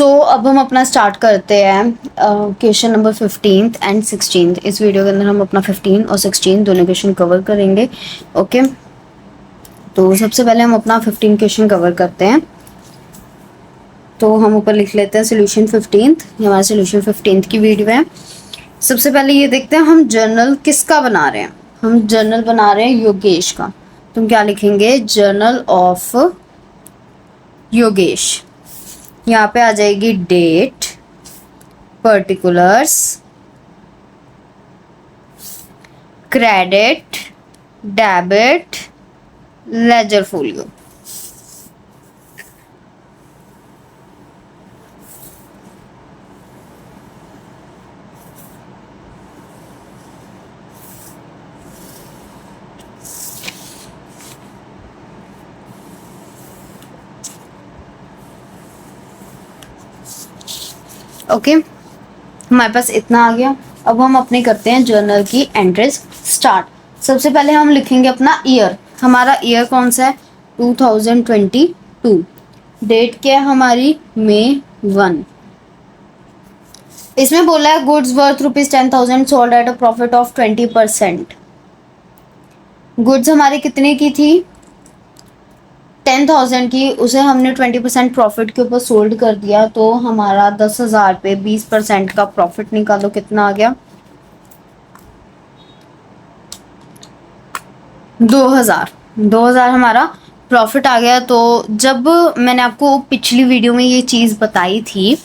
अब हम अपना स्टार्ट करते हैं question number 15th and 16th। इस वीडियो के अंदर हम अपना 15 और 16 दोनों क्वेश्चन कवर करेंगे। ओके, तो सबसे पहले हम अपना 15 क्वेश्चन कवर करते हैं। तो हम ऊपर लिख लेते हैं सोल्यूशन 15th। ये हमारा सोल्यूशन 15th की वीडियो है। सबसे पहले ये देखते हैं हम जर्नल किसका बना रहे हैं। हम जर्नल बना रहे हैं योगेश का। तुम क्या लिखेंगे? Journal of Yogesh. यहाँ पे आ जाएगी date, particulars, credit, debit, ledger folio. Okay, हमारे पास इतना आ गया। अब हम अपने करते हैं जर्नल की एंट्रीज स्टार्ट। सबसे पहले हम लिखेंगे अपना ईयर। हमारा ईयर कौन सा है? 2022। डेट क्या है हमारी? मई 1। इसमें बोला है goods worth ₹10,000 sold at a profit of 20%। Goods हमारी कितने की थी? 10,000 की, उसे हमने 20% प्रॉफिट के ऊपर सोल्ड कर दिया, तो हमारा 10,000 पे 20% का प्रॉफिट निकालो, कितना आ गया? 2,000 हमारा प्रॉफिट आ गया। तो जब मैंने आपको पिछली वीडियो में ये चीज़ बताई थी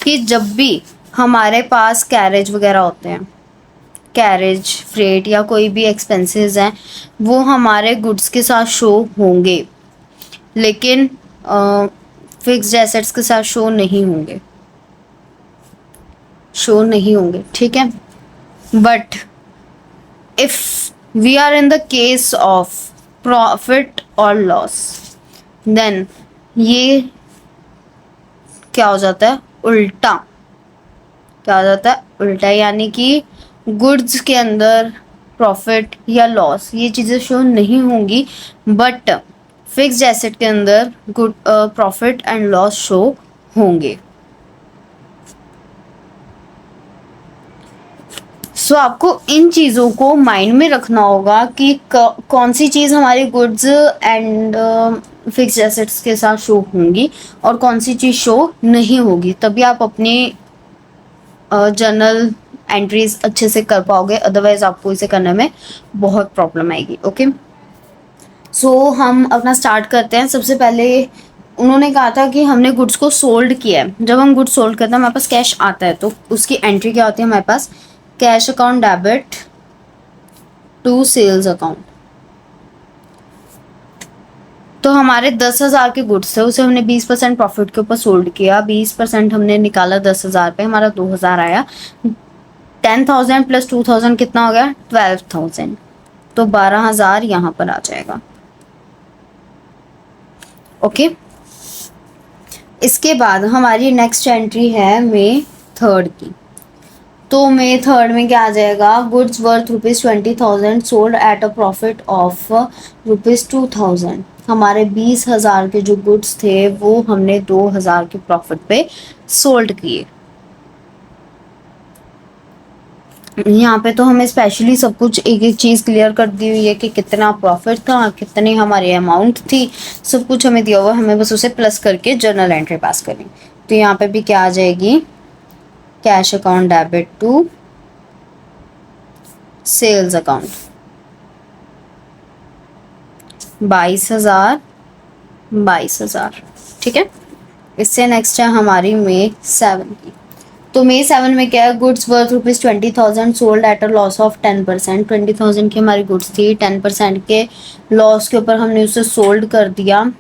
कि जब भी हमारे पास कैरेज वगैरह होते हैं, कैरेज, फ्रेट या कोई भी एक्सपेंसेस हैं, वो हमारे गुड्स के साथ शो होंगे, लेकिन फिक्स्ड एसेट्स के साथ शो नहीं होंगे, ठीक है। But if we are in the case of profit और लॉस, देन ये क्या हो जाता है? उल्टा। क्या हो जाता है? उल्टा, यानी कि गुड्स के अंदर प्रॉफिट या लॉस ये चीज़ें शो नहीं होंगी, बट फिक्स्ड एसेट के अंदर good profit and loss show होंगे। सो आपको इन चीज़ों को माइंड में रखना होगा कि कौन सी चीज़ हमारी गुड्स एंड फिक्स्ड एसेट्स के साथ शो होंगी और कौन सी चीज़ शो नहीं होगी। तभी आप अपनी जर्नल एंट्रीज अच्छे से कर पाओगे, अदरवाइज आपको इसे करने में बहुत प्रॉब्लम आएगी। ओके, सो हम अपना स्टार्ट करते हैं। सबसे पहले उन्होंने कहा था कि हमने गुड्स को सोल्ड किया है। जब हम गुड्स सोल्ड करते हैं हमारे पास कैश आता है, तो उसकी एंट्री क्या होती है हमारे पास? Cash account debit to sales account. तो हमारे 10,000 के गुड्स थे, उसे हमने 20% प्रॉफिट के ऊपर सोल्ड किया, 20% हमने निकाला 10,000 पे, हमारा 2,000 आया। 10,000 प्लस 2,000 कितना हो गया? 12,000। तो 12,000 यहाँ पर आ जाएगा। ओके, इसके बाद हमारी नेक्स्ट एंट्री है मई 3 की। तो मई 3 में क्या आ जाएगा? Goods worth ₹20,000 sold at a profit of ₹2,000। हमारे 20,000 के जो गुड्स थे वो हमने 2,000 के प्रॉफिट पे सोल्ड किए। यहाँ पे तो हमें स्पेशली सब कुछ एक एक चीज़ क्लियर कर दी हुई है कि कितना प्रॉफिट था, कितनी हमारी अमाउंट थी, सब कुछ हमें दिया हुआ है। हमें बस उसे प्लस करके जर्नल एंट्री पास करनी। तो यहाँ पे भी क्या आ जाएगी? Cash account debit to sales account 22,000। ठीक है। इससे नेक्स्ट है हमारी मई 7 की। तो मई 7 में क्या है? Goods worth ₹20,000 sold at a loss of 10%। 20,000 की हमारी गुड्स थी, 10% के लॉस के ऊपर हमने उसे सोल्ड कर दिया।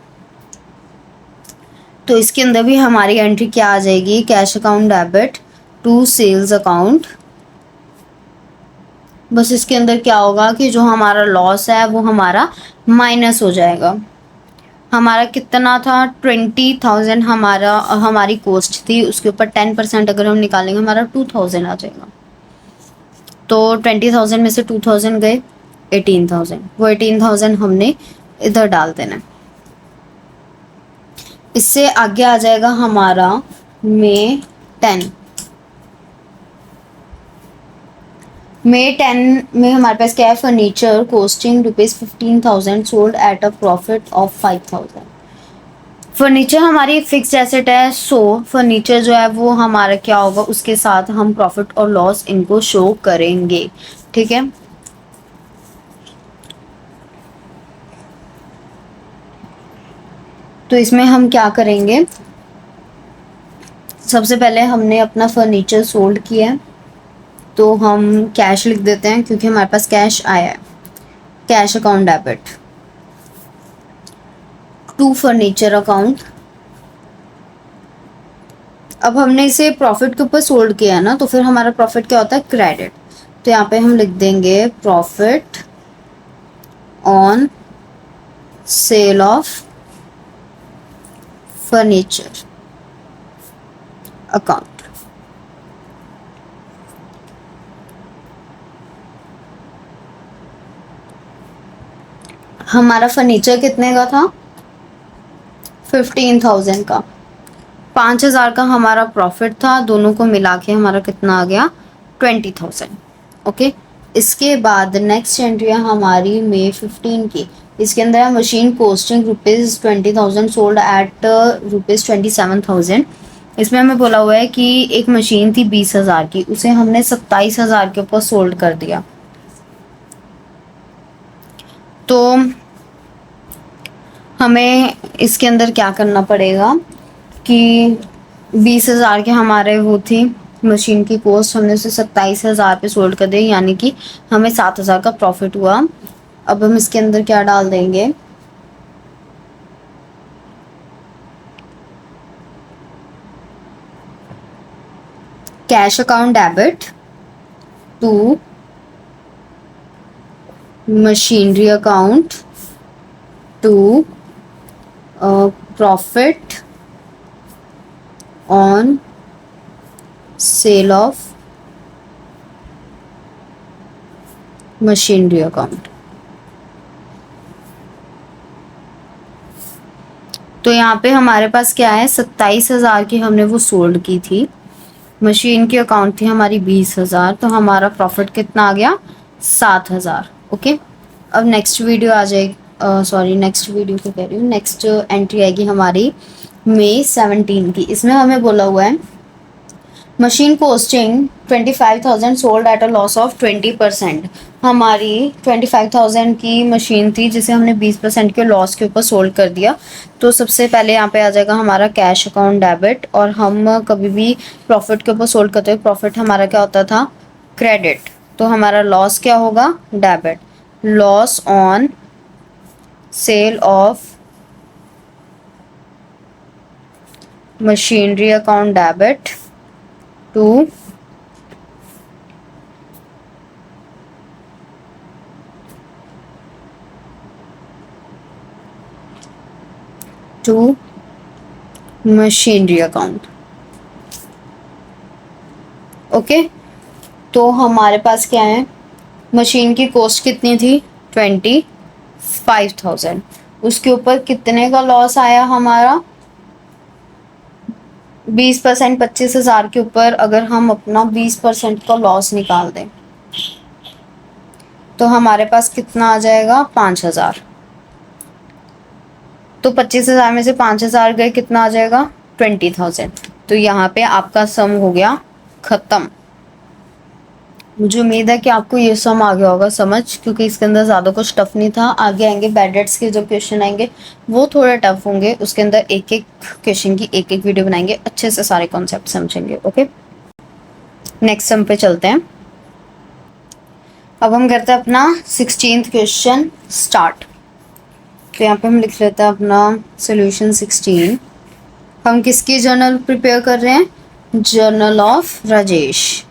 तो इसके अंदर भी हमारी एंट्री क्या आ जाएगी? Cash account debit to sales account. बस इसके अंदर क्या होगा कि जो हमारा लॉस है वो हमारा माइनस हो जाएगा। हमारा कितना था? 20,000 हमारी कॉस्ट थी, उसके ऊपर 10% अगर हम निकालेंगे हमारा 2,000 आ जाएगा। तो 20,000 में से 2,000 गए, 18,000। वो 18,000 हमने इधर डाल देना। इससे आगे आ जाएगा हमारा May 10 May 10 में हमारे पास क्या है, furniture costing ₹15,000 sold at a profit of 5,000। Furniture हमारी एक फिक्स्ड एसेट है, सो फर्नीचर जो है वो हमारा क्या होगा, उसके साथ हम प्रॉफिट और लॉस इनको शो करेंगे। ठीक है, तो इसमें हम क्या करेंगे, सबसे पहले हमने अपना फर्नीचर सोल्ड किया है, तो हम कैश लिख देते हैं क्योंकि हमारे पास कैश आया है। Cash account debit to furniture account. अब हमने इसे प्रॉफिट के ऊपर सोल्ड किया है ना, तो फिर हमारा प्रॉफिट क्या होता है, क्रेडिट। तो यहाँ पे हम लिख देंगे profit on sale of furniture account. हमारा फर्नीचर कितने का था, 15,000 का। 5,000 का हमारा प्रॉफिट था, दोनों को मिला के हमारा कितना आ गया, 20,000। ओके, इसके बाद नेक्स्ट एंट्री है हमारी May 15 की। इसके अंदर है मशीन कॉस्टिंग ₹20,000 सोल्ड एट ₹27,000। इसमें हमें बोला हुआ है कि एक मशीन थी 20,000 की, उसे हमने 27,000 के ऊपर सोल्ड कर दिया। तो हमें इसके अंदर क्या करना पड़ेगा कि 20,000 के हमारे वो थी मशीन की कॉस्ट, हमने उसे 27,000 पे सोल्ड कर दी, यानी कि हमें 7,000 का प्रॉफिट हुआ। अब हम इसके अंदर क्या डाल देंगे, cash account debit to machinery account to profit on sale of machinery account. तो यहाँ पे हमारे पास क्या है, 27,000 की हमने वो सोल्ड की थी, मशीन की अकाउंट थी हमारी 20,000, तो हमारा प्रॉफिट कितना आ गया, 7,000। ओके, अब नेक्स्ट वीडियो आ जाएगी, सॉरी नेक्स्ट वीडियो को कह रही हूँ, नेक्स्ट एंट्री आएगी हमारी May 17 की। इसमें हमें बोला हुआ है machine costing 25,000 sold at a loss of 20%। हमारी 25,000 की मशीन थी जिसे हमने 20% के लॉस के ऊपर सोल्ड कर दिया। तो सबसे पहले यहाँ पे आ जाएगा हमारा कैश अकाउंट डेबिट, और हम कभी भी प्रॉफिट के ऊपर सोल्ड करते हुए प्रॉफिट हमारा क्या होता था, क्रेडिट। तो हमारा लॉस क्या होगा, debit. Loss on sale of machinery account debit to machinery account. Okay, तो हमारे पास क्या है, मशीन की कॉस्ट कितनी थी, 25,000। उसके ऊपर कितने का लॉस आया हमारा, 20%, 25,000 के ऊपर अगर हम अपना 20% का लॉस निकाल दें तो हमारे पास कितना आ जाएगा, 5,000। तो 25,000 में से 5,000 गए, कितना आ जाएगा, 20,000। तो यहाँ पे आपका सम हो गया खत्म। मुझे उम्मीद है कि आपको ये सम आ गया होगा समझ, क्योंकि इसके अंदर ज़्यादा कुछ टफ नहीं था। आगे आएंगे बैड डेट्स के जो क्वेश्चन आएंगे वो थोड़े टफ होंगे, उसके अंदर एक एक क्वेश्चन की एक एक वीडियो बनाएंगे, अच्छे से सारे कॉन्सेप्ट समझेंगे। ओके, नेक्स्ट सम पे चलते हैं। अब हम करते हैं अपना 16th क्वेश्चन स्टार्ट। तो यहाँ पे हम लिख लेते हैं अपना सोल्यूशन 16। हम किसकी जर्नल प्रिपेयर कर रहे हैं, जर्नल ऑफ राजेश।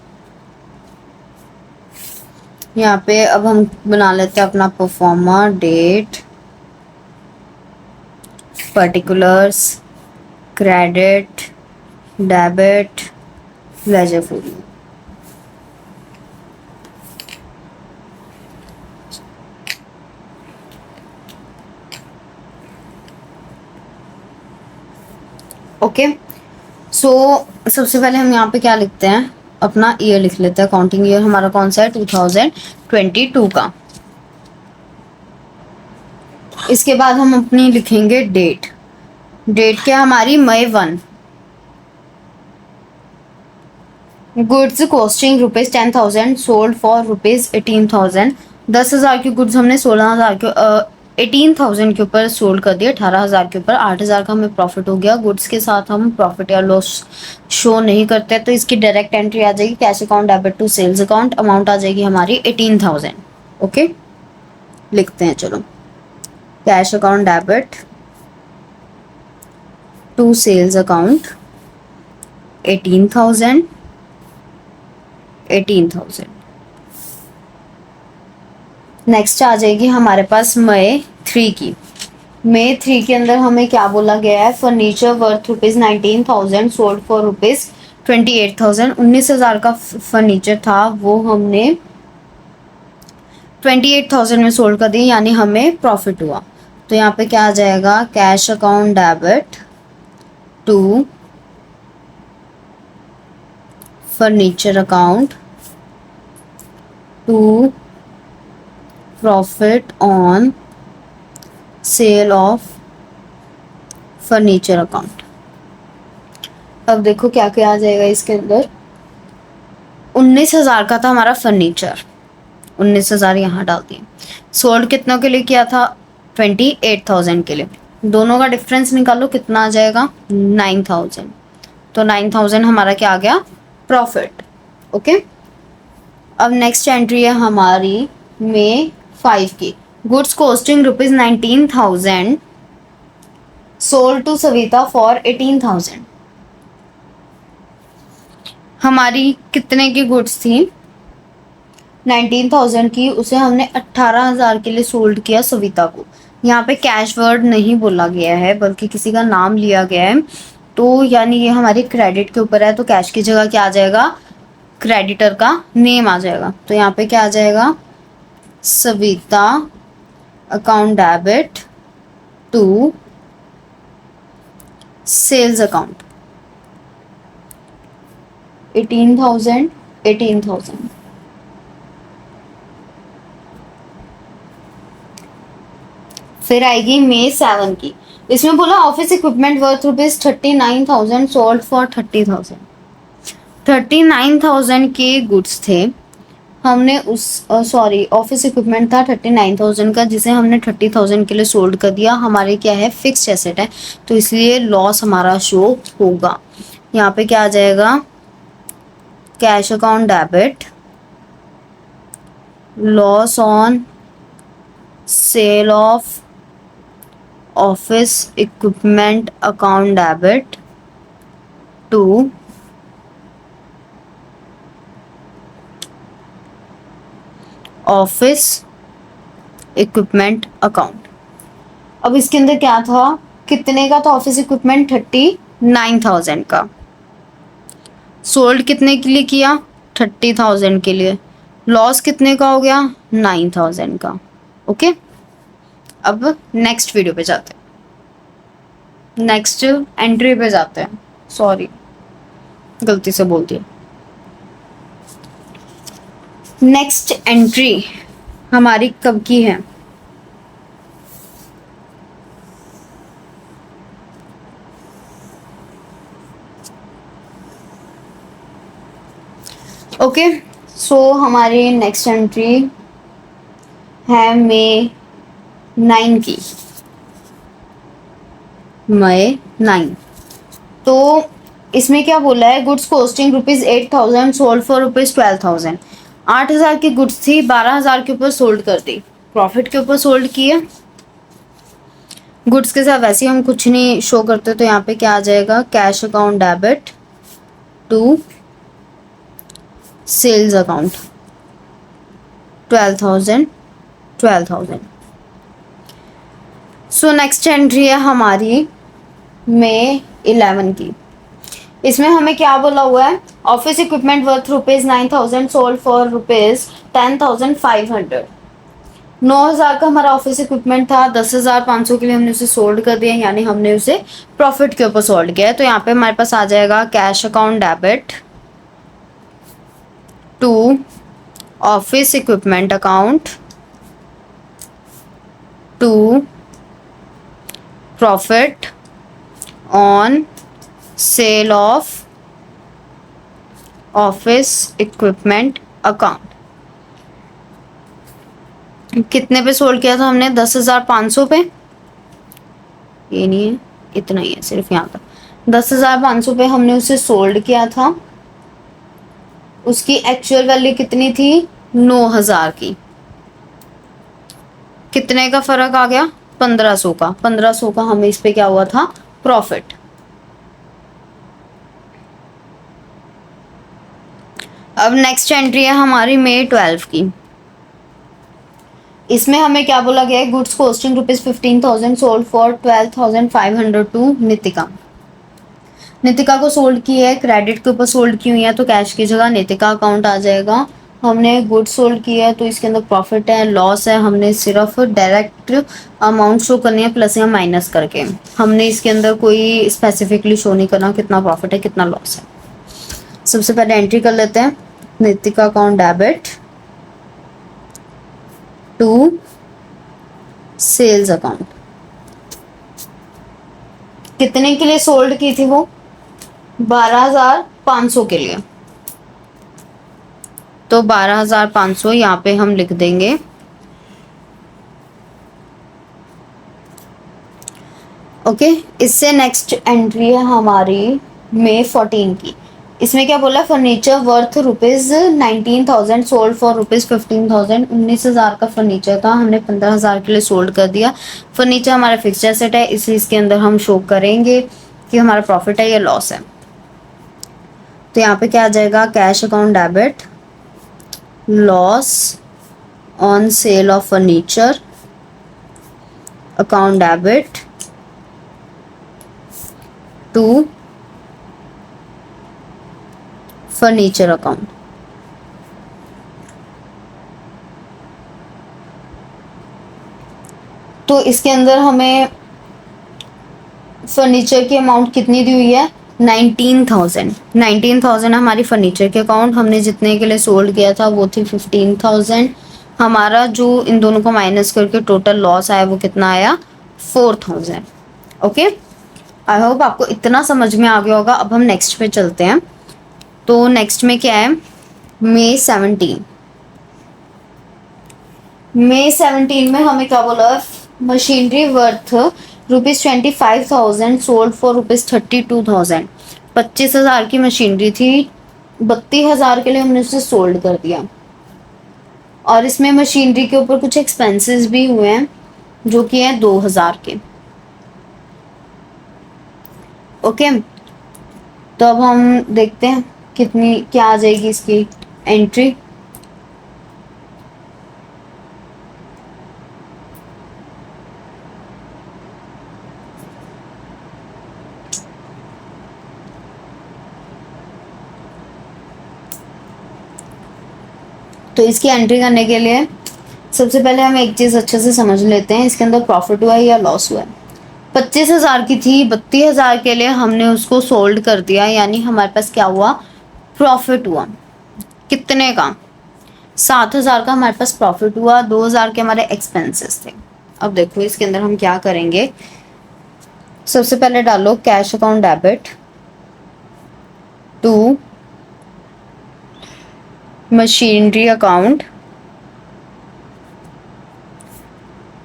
यहाँ पे अब हम बना लेते हैं अपना proforma, date, particulars, credit, debit, ledger folio. Okay, so सबसे पहले हम यहाँ पे क्या लिखते हैं, अपना ईयर लिख लेते हैं। अकाउंटिंग ईयर हमारा कौन सा है, 2022 का। इसके बाद हम अपनी लिखेंगे डेट। डेट क्या हमारी, मई 1। Goods costing ₹10,000 sold for ₹18,000। 10,000 की गुड्स हमने 16,000 के 18,000 के ऊपर सोल्ड कर दिया, 18,000 के ऊपर। 8,000 का हमें प्रॉफिट हो गया। गुड्स के साथ हम प्रॉफिट या लॉस शो नहीं करते, तो इसकी डायरेक्ट एंट्री आ जाएगी cash account debit to sales account. Amount आ जाएगी हमारी 18,000। ओके, लिखते हैं चलो। Cash account debit to sales account 18,000। Next आ जाएगी हमारे पास मई 3 की। मई 3 के अंदर हमें क्या बोला गया है, फर्नीचर वर्थ ₹19,000 सोल्ड फॉर ₹28,000। 19,000 का फर्नीचर था, वो हमने 28,000 में सोल्ड कर दिया, यानी हमें प्रॉफिट हुआ। तो यहाँ पे क्या आ जाएगा, cash account debit to furniture account to profit on sale of furniture account. अब देखो क्या क्या आ जाएगा इसके अंदर। 19,000 का था हमारा फर्नीचर, 19,000 यहाँ डाल दिए। सोल्ड कितनों के लिए किया था, 28,000 के लिए। दोनों का डिफरेंस निकालो, कितना आ जाएगा, 9,000। तो 9,000 हमारा क्या आ गया, प्रॉफिट। ओके, अब नेक्स्ट एंट्री है हमारी मई 5 की। Goods costing ₹19,000 sold to Savita for 18,000। हमारी कितने की गुड्स थी, 19,000 की, उसे हमने 18,000 के लिए सोल्ड किया सविता को। यहाँ पे कैश वर्ड नहीं बोला गया है, बल्कि किसी का नाम लिया गया है, तो यानी ये हमारे क्रेडिट के ऊपर है, तो कैश की जगह क्या आ जाएगा, क्रेडिटर का नेम आ जाएगा। तो यहाँ पे क्या आ जाएगा, Savita account debit to sales account 18,000। फिर आएगी मई 7 की। इसमें बोला office equipment worth ₹39,000 sold for 30,000। 39,000 के गुड्स थे, हमने उस सॉरी ऑफिस इक्विपमेंट था 39,000 का, जिसे हमने 30,000 के लिए सोल्ड कर दिया। हमारे क्या है, फिक्स्ड एसेट है, तो इसलिए लॉस हमारा शो होगा। यहाँ पे क्या आ जाएगा, cash account debit loss on sale of office equipment account debit to office equipment account. अब इसके अंदर क्या था, कितने का था ऑफिस इक्विपमेंट, 39,000 का। सोल्ड कितने के लिए किया, 30,000 के लिए। लॉस कितने का हो गया, 9,000 का। ओके, अब नेक्स्ट वीडियो पे जाते हैं, नेक्स्ट एंट्री पे जाते हैं। सॉरी, गलती से बोल दिया। नेक्स्ट एंट्री हमारी कब की है, ओके, सो हमारी नेक्स्ट एंट्री है मई 9 की। मई 9, तो इसमें क्या बोला है, गुड्स कॉस्टिंग ₹8,000 सोल्ड फॉर ₹12,000। 8,000 की गुड्स थी, 12,000 के ऊपर सोल्ड कर दी, प्रॉफिट के ऊपर सोल्ड किए। गुड्स के साथ वैसे ही हम कुछ नहीं शो करते, तो यहाँ पे क्या आ जाएगा, cash account debit to sales account 12,000। So next entry है हमारी मई 11 की। इसमें हमें क्या बोला हुआ है, office equipment worth ₹9,000 sold for ₹10,500। 9,000 का हमारा ऑफिस इक्विपमेंट था, 10,500 के लिए हमने उसे सोल्ड कर दिया, यानी हमने उसे प्रॉफिट के ऊपर सोल्ड किया है। तो यहाँ पे हमारे पास आ जाएगा cash account debit to office equipment account to profit on sale of office equipment account. कितने पे सोल्ड किया था हमने? 10,500 पे। ये नहीं है, इतना ही है, सिर्फ यहाँ तक 10,500 पे हमने उसे सोल्ड किया था। उसकी एक्चुअल वैल्यू कितनी थी? 9,000 की। कितने का फर्क आ गया? 1,500 का। 1,500 का हमें इस पे क्या हुआ था? प्रॉफिट। अब नेक्स्ट एंट्री है हमारी मई 12 की। इसमें हमें क्या बोला गया है? Goods costing ₹15,000 sold for 12,500 to Nitika. Nitika को सोल्ड की है, क्रेडिट के ऊपर सोल्ड की हुई है, तो कैश की जगह नितिका अकाउंट आ जाएगा। हमने गुड्स सोल्ड की है तो इसके अंदर प्रॉफिट है, लॉस है, हमने सिर्फ डायरेक्ट अमाउंट शो करनी है प्लस या माइनस करके। हमने इसके अंदर कोई स्पेसिफिकली शो नहीं करना कितना प्रॉफिट है कितना लॉस है। सबसे पहले एंट्री कर लेते हैं, Nitika account debit to sales account. कितने के लिए सोल्ड की थी वो? 12,500 के लिए। तो 12,500 यहाँ पे हम लिख देंगे। ओके, इससे नेक्स्ट एंट्री है हमारी मई 14 की। इसमें क्या बोला? Furniture worth ₹19,000 sold for ₹15,000। 19,000 का फर्नीचर था, हमने 15,000 के लिए सोल्ड कर दिया। फर्नीचर हमारा फिक्स्ड एसेट है, इसलिए इसके अंदर हम शो करेंगे कि हमारा प्रॉफिट है या लॉस है। तो यहाँ पे क्या आ जाएगा? Cash account debit loss on sale of furniture account debit to furniture account. तो इसके अंदर हमें फर्नीचर की अमाउंट कितनी दी हुई है? 19,000। 19,000 हमारी फर्नीचर के अकाउंट, हमने जितने के लिए सोल्ड किया था वो थी 15,000। हमारा जो इन दोनों को माइनस करके टोटल लॉस आया वो कितना आया? 4,000। ओके, आई होप आपको इतना समझ में आ गया होगा। अब हम नेक्स्ट पे चलते हैं। तो नेक्स्ट में क्या है? मई 17। मई 17 में हमें क्या बोला? Machinery worth ₹25,000 sold for ₹32,000। 25,000 की मशीनरी थी, 32,000 के लिए हमने उसे सोल्ड कर दिया। और इसमें मशीनरी के ऊपर कुछ एक्सपेंसेस भी हुए हैं जो कि हैं 2,000 के। ओके, तो अब हम देखते हैं कितनी क्या आ जाएगी इसकी एंट्री। तो इसकी एंट्री करने के लिए सबसे पहले हम एक चीज़ अच्छे से समझ लेते हैं, इसके अंदर प्रॉफिट हुआ है या लॉस हुआ है। 25,000 की थी, 32,000 के लिए हमने उसको सोल्ड कर दिया, यानी हमारे पास क्या हुआ? प्रॉफिट हुआ। कितने का? 7,000 का हमारे पास प्रॉफिट हुआ। 2,000 के हमारे एक्सपेंसेस थे। अब देखो इसके अंदर हम क्या करेंगे। सबसे पहले डालो cash account debit to machinery account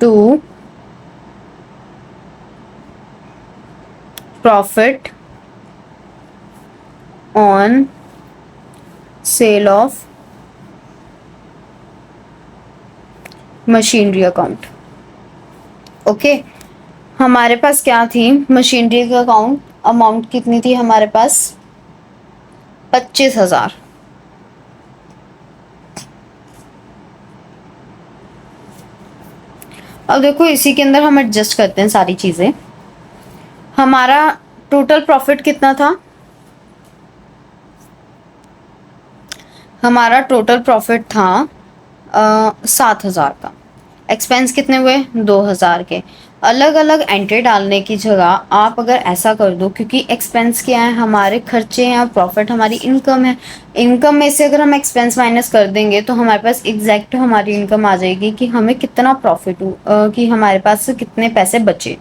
to profit on sale of machinery account. Okay, हमारे पास क्या थी? मशीनरी का अकाउंट अमाउंट कितनी थी हमारे पास? 25,000। अब देखो इसी के अंदर हम एडजस्ट करते हैं सारी चीजें। हमारा टोटल प्रॉफिट कितना था? हमारा टोटल प्रॉफिट था 7,000 का। एक्सपेंस कितने हुए 2000 के। अलग अलग एंट्री डालने की जगह आप अगर ऐसा कर दो, क्योंकि एक्सपेंस क्या है, हमारे खर्चे हैं, प्रॉफिट हमारी इनकम है। इनकम में से अगर हम एक्सपेंस माइनस कर देंगे तो हमारे पास एग्जैक्ट हमारी इनकम आ जाएगी कि हमें कितना प्रॉफिट कि हमारे पास कितने पैसे बचे।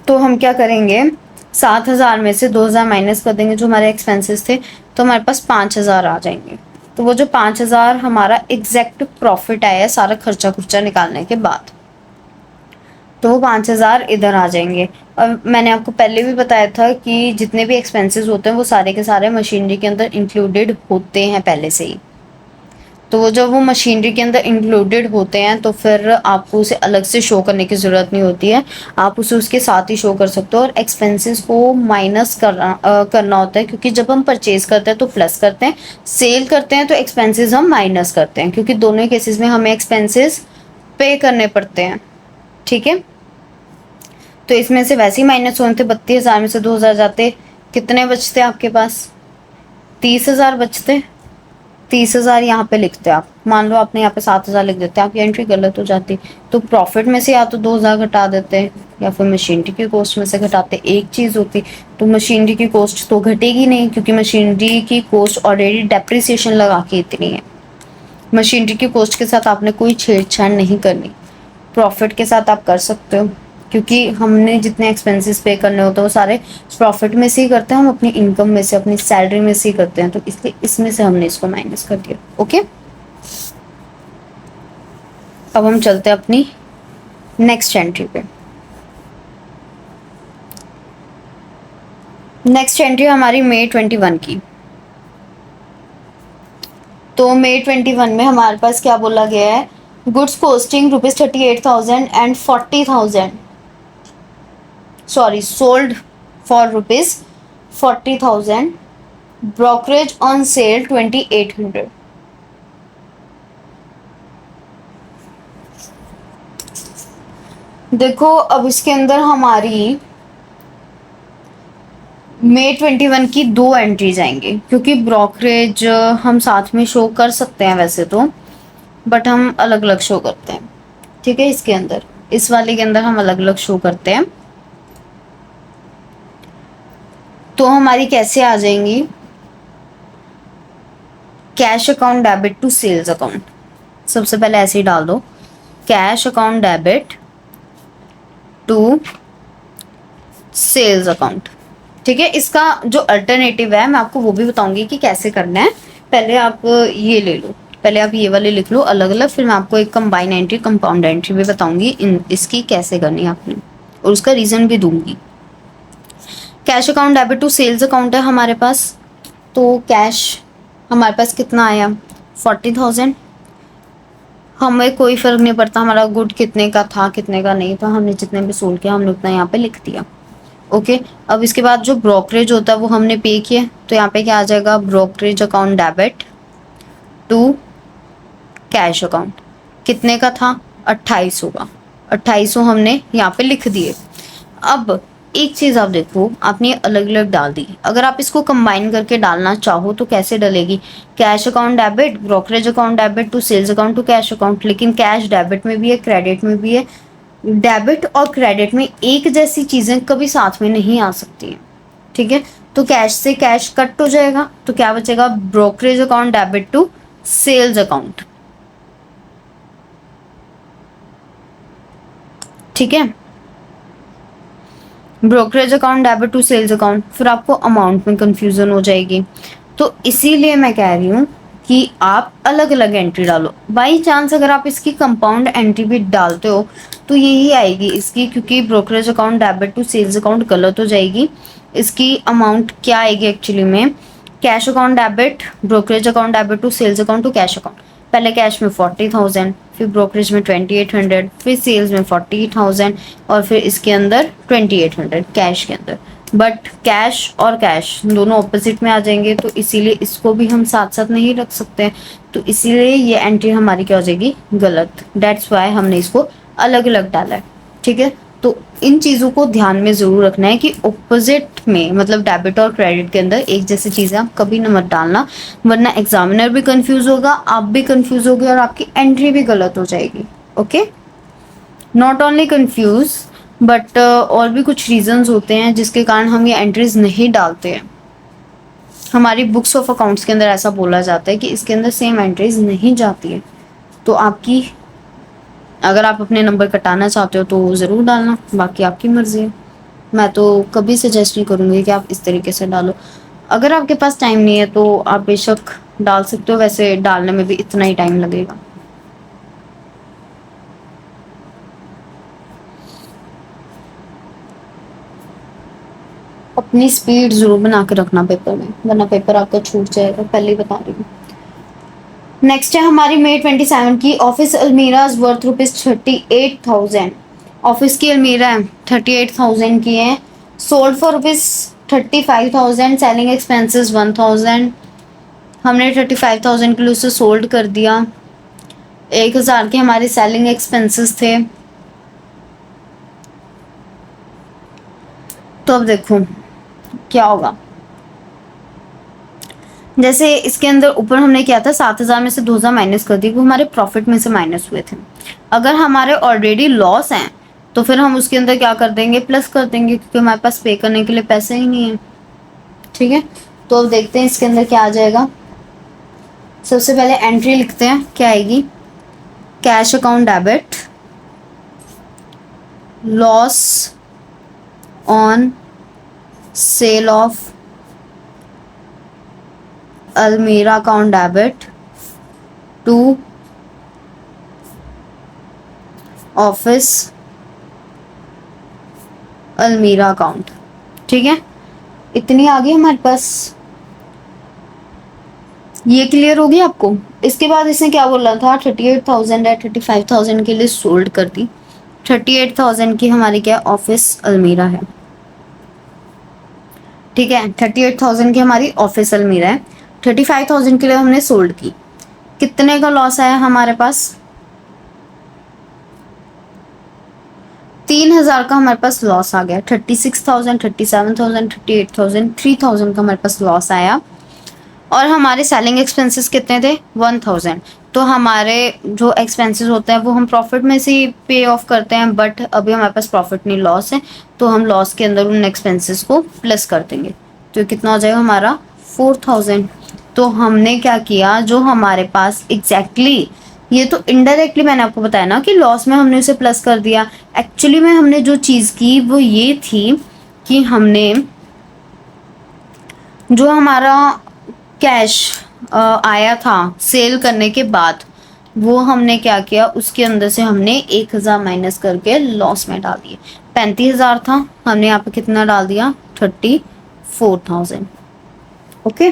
तो हम क्या करेंगे, 7000 में से 2000 माइनस कर देंगे जो हमारे एक्सपेंसेस थे, तो हमारे पास 5000 आ जाएंगे। तो वो जो 5000 हमारा एग्जैक्ट प्रॉफिट आया सारा खर्चा खुर्चा निकालने के बाद, तो वो 5000 इधर आ जाएंगे। और मैंने आपको पहले भी बताया था कि जितने भी एक्सपेंसेस होते हैं वो सारे के सारे मशीनरी के अंदर इंक्लूडेड होते हैं पहले से ही। तो वो जब वो मशीनरी के अंदर इंक्लूडेड होते हैं तो फिर आपको उसे अलग से शो करने की ज़रूरत नहीं होती है, आप उसे उसके साथ ही शो कर सकते हो। और एक्सपेंसेस को माइनस करना होता है, क्योंकि जब हम परचेज करते हैं तो प्लस करते हैं, सेल करते हैं तो एक्सपेंसेस हम माइनस करते हैं, क्योंकि दोनों केसेस में हमें एक्सपेंसेस पे करने पड़ते हैं। ठीक है, तो इसमें से वैसे ही माइनस होने थे, 32,000 में से 2000 जाते, कितने बचते आपके पास, 30,000 बचते। 30,000 यहाँ पे लिखते आप, मान लो आपने यहाँ पे 7,000 लिख देते, आपकी एंट्री गलत हो जाती। तो प्रॉफिट में से या तो 2000 घटा देते या फिर मशीनरी की कॉस्ट में से घटाते, एक चीज़ होती। तो मशीनरी की कॉस्ट तो घटेगी नहीं, क्योंकि मशीनरी की कॉस्ट ऑलरेडी डेप्रिसिएशन लगा के इतनी है। मशीनरी की कॉस्ट के साथ आपने कोई छेड़छाड़ नहीं करनी, प्रॉफिट के साथ आप कर सकते हो, क्योंकि हमने जितने एक्सपेंसेस पे करने होते हैं वो सारे प्रॉफिट में से ही करते हैं, हम अपनी इनकम में से, अपनी सैलरी में से ही करते हैं, तो इसलिए इसमें से हमने इसको माइनस कर दिया। ओके, अब हम चलते हैं अपनी नेक्स्ट एंट्री पे। नेक्स्ट एंट्री हमारी मई 21 की। तो मई 21 में हमारे पास क्या बोला गया है, goods costing ₹38,000 and 40,000, sorry, sold for ₹40,000, brokerage on sale 2800। देखो अब इसके अंदर हमारी मई 21 की 2 एंट्रीज आएंगे, क्योंकि ब्रोकरेज हम साथ में शो कर सकते हैं वैसे तो, बट हम अलग अलग शो करते हैं। ठीक है, इसके अंदर, इस वाले के अंदर हम अलग अलग शो करते हैं। तो हमारी कैसे आ जाएंगी, cash account debit to sales account. सबसे पहले ऐसे ही डाल दो, cash account debit to sales account. ठीक है, इसका जो अल्टरनेटिव है मैं आपको वो भी बताऊंगी कि कैसे करना है। पहले आप ये ले लो, पहले आप ये वाले लिख लो अलग अलग, फिर मैं आपको एक कंबाइन एंट्री, कंपाउंड एंट्री भी बताऊंगी इसकी कैसे करनी है आपने, और उसका रीजन भी दूंगी। Cash account debit to sales account है हमारे पास, तो कैश हमारे पास कितना आया 40,000। हमें कोई फर्क नहीं पड़ता हमारा गुड कितने का था कितने का नहीं था, हमने जितने भी सोल्ड किया हमने उतना यहाँ पे लिख दिया। ओके, अब इसके बाद जो ब्रोकरेज होता है वो हमने पे किया, तो यहाँ पे क्या आ जाएगा, brokerage account debit to cash account. कितने का था 2800 का, 2800 हमने यहाँ पे लिख दिए। अब एक चीज़ आप देखो, आपने अलग अलग डाल दी, अगर आप इसको कंबाइन करके डालना चाहो तो कैसे डलेगी, cash account debit, brokerage account debit to sales account to cash account. लेकिन कैश डेबिट में भी है, क्रेडिट में भी है। डेबिट और क्रेडिट में एक जैसी चीज़ें कभी साथ में नहीं आ सकती हैं। ठीक है, तो कैश से कैश कट हो जाएगा, तो क्या बचेगा, brokerage account debit to sales account. ठीक है, brokerage account debit to sales account, फिर आपको अमाउंट में कंफ्यूजन हो जाएगी। तो इसीलिए मैं कह रही हूँ कि आप अलग अलग एंट्री डालो। बाई चांस अगर आप इसकी कंपाउंड एंट्री भी डालते हो तो यही आएगी इसकी, क्योंकि brokerage account debit to sales account गलत हो जाएगी। इसकी अमाउंट क्या आएगी एक्चुअली में, cash account debit, brokerage account debit to sales account to cash account. पहले कैश में 40,000, फिर ब्रोकरेज में 2800, फिर सेल्स में 40,000, और फिर इसके अंदर 2800 कैश के अंदर। बट कैश और कैश दोनों ऑपोजिट में आ जाएंगे, तो इसीलिए इसको भी हम साथ साथ नहीं रख सकते, तो इसीलिए ये एंट्री हमारी क्या हो जाएगी, गलत। डेट्स वाई हमने इसको अलग अलग डाला है। ठीक है, तो इन चीज़ों को ध्यान में ज़रूर रखना है कि ऑपोजिट में, मतलब डेबिट और क्रेडिट के अंदर एक जैसी चीज़ें आप कभी न मत डालना, वरना एग्जामिनर भी कंफ्यूज होगा, आप भी कंफ्यूज होगे और आपकी एंट्री भी गलत हो जाएगी। Okay, not only confuse but और भी कुछ रीजंस होते हैं जिसके कारण हम ये एंट्रीज नहीं डालते हैं। हमारी बुक्स ऑफ अकाउंट्स के अंदर ऐसा बोला जाता है कि इसके अंदर सेम एंट्रीज नहीं जाती है। तो आपकी, अगर आप अपने नंबर कटाना चाहते हो तो ज़रूर डालना, बाकी आपकी मर्जी है। मैं तो कभी सजेस्ट नहीं करूँगी कि आप इस तरीके से डालो। अगर आपके पास टाइम नहीं है तो आप बेशक डाल सकते हो, वैसे डालने में भी इतना ही टाइम लगेगा। अपनी स्पीड जरूर बना के रखना पेपर में, वरना पेपर आपका छूट जाएगा, पहले ही बता रही हूँ। नेक्स्ट है हमारी मे 27 की, ऑफिस अलमीरा वर्थ ₹38,000। ऑफिस की अलमीरा है 38,000 की है, सोल्ड फॉर ₹35,000, सेलिंग एक्सपेंसेस 1,000। हमने 35,000 के लिए उसे सोल्ड कर दिया। 1,000 के हमारे सेलिंग एक्सपेंसेस थे। तो अब देखो क्या होगा। जैसे इसके अंदर ऊपर हमने किया था 7,000 में से 2,000 माइनस कर दी, वो हमारे प्रॉफिट में से माइनस हुए थे। अगर हमारे ऑलरेडी लॉस हैं तो फिर हम उसके अंदर क्या कर देंगे, प्लस कर देंगे, क्योंकि हमारे पास पे करने के लिए पैसे ही नहीं है। ठीक है, तो अब देखते हैं इसके अंदर क्या आ जाएगा। सबसे पहले एंट्री लिखते हैं, क्या आएगी, cash account debit, loss on sale of अलमीरा अकाउंट डेबिट टू ऑफिस अलमीरा अकाउंट। ठीक है, इतनी आ गई हमारे पास। ये क्लियर होगी आपको। इसके बाद इसने क्या बोला था, 38,000 है, 35,000 के लिए सोल्ड कर दी। 38,000 की हमारी क्या ऑफिस अलमीरा है। ठीक है, 38,000 की हमारी ऑफिस अलमीरा है, 35,000 के लिए हमने सोल्ड की। कितने का लॉस आया हमारे पास, 3,000 का हमारे पास लॉस आ गया। 36,000, 37,000, 38,000, 3,000 का हमारे पास लॉस आया। और हमारे सेलिंग एक्सपेंसेस कितने थे, 1,000। तो हमारे जो एक्सपेंसेस होते हैं वो हम प्रॉफिट में से ही पे ऑफ करते हैं, बट अभी हमारे पास प्रॉफिट नहीं लॉस है, तो हम लॉस के अंदर उन एक्सपेंसेस को प्लस कर देंगे। तो कितना हो जाएगा हमारा 4,000। तो हमने क्या किया, जो हमारे पास एग्जैक्टली ये तो इनडायरेक्टली मैंने आपको बताया ना कि लॉस में हमने उसे प्लस कर दिया। एक्चुअली में हमने जो चीज़ की वो ये थी कि हमने जो हमारा कैश आया था सेल करने के बाद, वो हमने क्या किया, उसके अंदर से हमने 1,000 माइनस करके लॉस में डाल दिए। 35,000 था, हमने यहाँ पे कितना डाल दिया, 34,000। ओके,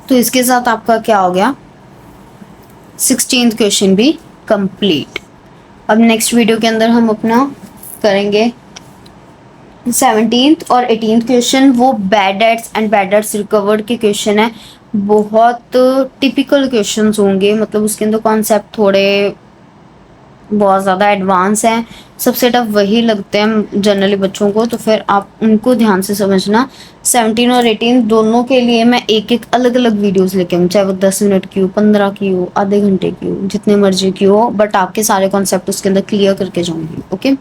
तो इसके साथ आपका क्या हो गया, 16th क्वेश्चन भी कंप्लीट। अब नेक्स्ट वीडियो के अंदर हम अपना करेंगे 17th और 18th क्वेश्चन। वो bad debts and bad debts recovered के क्वेश्चन है, बहुत टिपिकल क्वेश्चंस होंगे, मतलब उसके अंदर कॉन्सेप्ट थोड़े बहुत ज़्यादा एडवांस हैं। सबसे टफ वही लगते हैं जनरली बच्चों को, तो फिर आप उनको ध्यान से समझना। 17 और 18 दोनों के लिए मैं एक एक अलग अलग वीडियोस लेके आऊँ, चाहे वो 10 मिनट की हो, 15 की हो, आधे घंटे की हो, जितने मर्जी की हो, बट आपके सारे कॉन्सेप्ट उसके अंदर क्लियर करके जाऊँगी। ओके,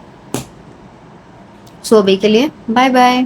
सो अभी के लिए बाय बाय।